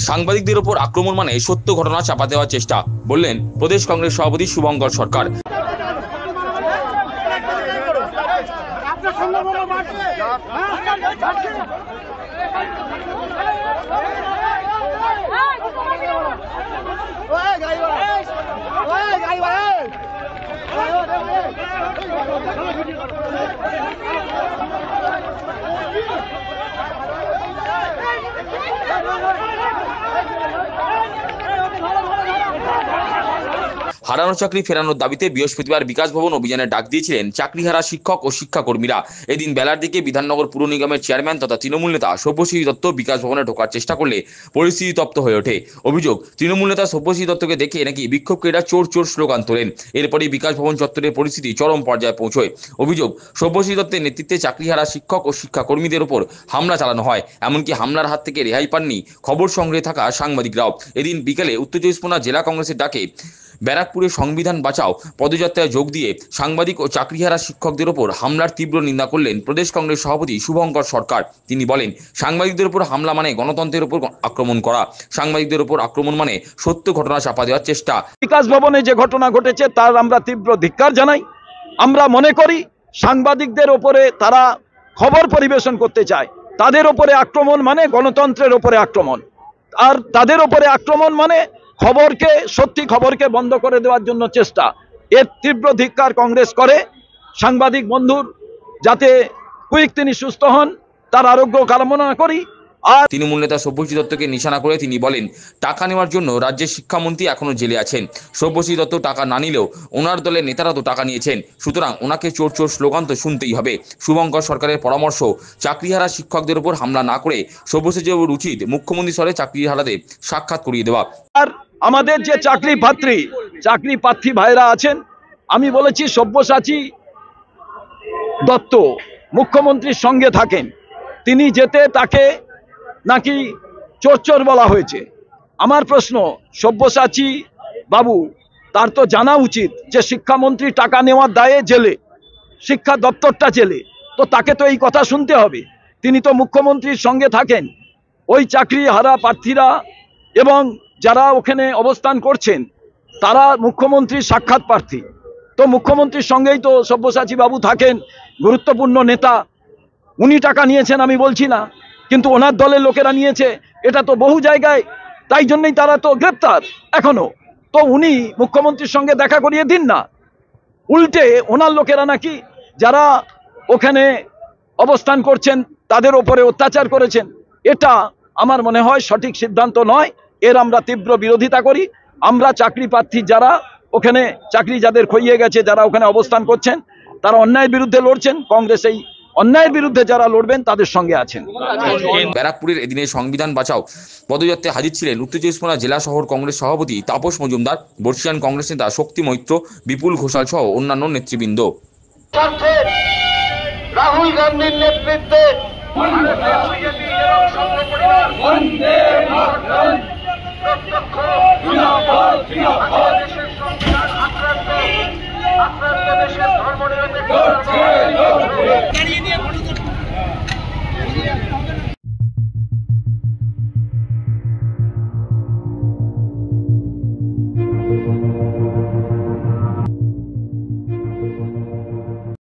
সাংবাদিকদের উপর আক্রমণ মানে সত্য ঘটনা চাপা দেওয়ার চেষ্টা, বললেন প্রদেশ কংগ্রেস সভাপতি শুভঙ্কর সরকার। হারানো চাকরি ফেরানোর দাবিতে বৃহস্পতিবার বিকাশ ভবন অভিযানের ডাক দিয়েছিলেন চাকরিহারা শিক্ষক ও শিক্ষাকর্মীরা। এদিন বেলার দিকে বিধাননগর পুর নিগমের চেয়ারম্যান তথা তৃণমূল নেতা সব্যসাচী দত্ত বিকাশ ভবনে ঢোকার চেষ্টা করলে পরিস্থিতি তপ্ত হয়ে ওঠে। অভিযোগ, তৃণমূল নেতা সব্যসাচী দত্তকে দেখে নাকি বিক্ষোভকারীরা চোর চোর স্লোগান তোলেন। এরপরই বিকাশ ভবন চত্বরের পরিস্থিতি চরম পর্যায়ে পৌঁছয়। অভিযোগ, সব্যসাচী দত্তের নেতৃত্বে চাকরিহারা শিক্ষক ও শিক্ষাকর্মীদের উপর হামলা চালানো হয়। এমনকি হামলার হাত থেকে রেহাই পাননি খবর সংগ্রহে থাকা সাংবাদিকরাও। এদিন বিকেলে উত্তর চব্বিশ পরগনা জেলা কংগ্রেসের ডাকে ব্যারাকপুরে সংবিধান বাঁচাও পদযাত্রায় যোগ দিয়ে সাংবাদিক ও চাকরিহারা শিক্ষকদের উপর হামলার তীব্র নিন্দা করলেন প্রদেশ কংগ্রেস সভাপতি শুভঙ্কর সরকার। তিনি বলেন, সাংবাদিকদের উপর হামলা মানে গণতন্ত্রের উপর আক্রমণ করা, সাংবাদিকদের উপর আক্রমণ মানে সত্য ঘটনা চাপা দেওয়ার চেষ্টা। বিকাশ ভবনে যে ঘটনা ঘটেছে তার আমরা তীব্র ধিক্কার জানাই। আমরা মনে করি সাংবাদিকদের উপরে তারা খবর পরিবেশন করতে চায়, তাদের উপরে আক্রমণ মানে গণতন্ত্রের উপরে আক্রমণ, আর তাদের উপরে আক্রমণ মানে খবরকে, সত্যি খবরকে বন্ধ করে দেওয়ার জন্য চেষ্টা। এর তীব্র ধিক্কার কংগ্রেস করে। সাংবাদিক বন্ধুর যাতে কুইক তিনি সুস্থ হন তার আরোগ্য কামনা করি। আর তৃণমূল নেতা সব্যসাচী দত্তকে নিশানা করে তিনি বলেন, টাকা নেওয়ার জন্য রাজ্যের শিক্ষামন্ত্রী এখনো জেলে আছেন। সব্যসাচী দত্ত টাকা না নিলেও ওনার দলের নেতারা তো টাকা নিয়েছেন, সুতরাং ওনাকে চোর চোর স্লোগান তো শুনতেই হবে। শুভঙ্কর সরকারের পরামর্শ, চাকরিহারা শিক্ষকদের উপর হামলা না করে সব্যসাচী বাবুর উচিত মুখ্যমন্ত্রী স্তরে চাকরিহারাদের সাক্ষাৎ করিয়ে দেওয়া। আর আমাদের যে চাকরি প্রার্থী ভাইরা আছেন, আমি বলেছি সব্যসাচী দত্ত মুখ্যমন্ত্রীর সঙ্গে থাকেন, তিনি যেতে তাকে নাকি চোর চোর বলা হয়েছে। আমার প্রশ্ন, সব্যসাচী বাবু তার তো জানা উচিত যে শিক্ষামন্ত্রী টাকা নেওয়ার দায়ে জেলে, শিক্ষা দপ্তরটা জেলে, তো তাকে তো এই কথা শুনতে হবে। তিনি তো মুখ্যমন্ত্রীর সঙ্গে থাকেন। ওই চাকরি হারা প্রার্থীরা এবং যারা ওখানে অবস্থান করছেন তারা মুখ্যমন্ত্রীর সাক্ষাৎ প্রার্থী, তো মুখ্যমন্ত্রীর সঙ্গেই তো সব্যসাচী বাবু থাকেন, গুরুত্বপূর্ণ নেতা। উনি টাকা নিয়েছেন আমি বলছি না, কিন্তু ওনার দলের লোকেরা নিয়েছে, এটা তো বহু জায়গায়, তাই জন্যই তারা তো গ্রেপ্তার এখনো। তো উনি মুখ্যমন্ত্রীর সঙ্গে দেখা করিয়ে দিন না। উল্টে ওনার লোকেরা নাকি যারা ওখানে অবস্থান করছেন তাদের ওপরে অত্যাচার করেছেন, এটা আমার মনে হয় সঠিক সিদ্ধান্ত নয়। এর আমরা তীব্র বিরোধিতা করি। আমরা চাকরি প্রার্থী যারা ওখানে চাকরি যাদের খইয়ে গেছে, যারা ওখানে অবস্থান করছেন, তারা অন্যায়ের বিরুদ্ধে লড়ছেন। কংগ্রেস এই অন্যায়ের বিরুদ্ধে যারা লড়বেন তাদের সঙ্গে আছেন। ব্যারাকপুরের এদিনে সংবিধান বাঁচাও পদযাত্রায় হাজির ছিলেন উত্তর চব্বিশ পরগনা জেলা শহর কংগ্রেস সভাপতি তাপস মজুমদার, বর্ষিয়ান কংগ্রেস নেতা শক্তি মৈত্র, বিপুল ঘোষাল সহ অন্যান্য নেতৃবৃন্দ। রাহুল গান্ধীর নেতৃত্বে দেশের ধর্ম নিরপেক্ষ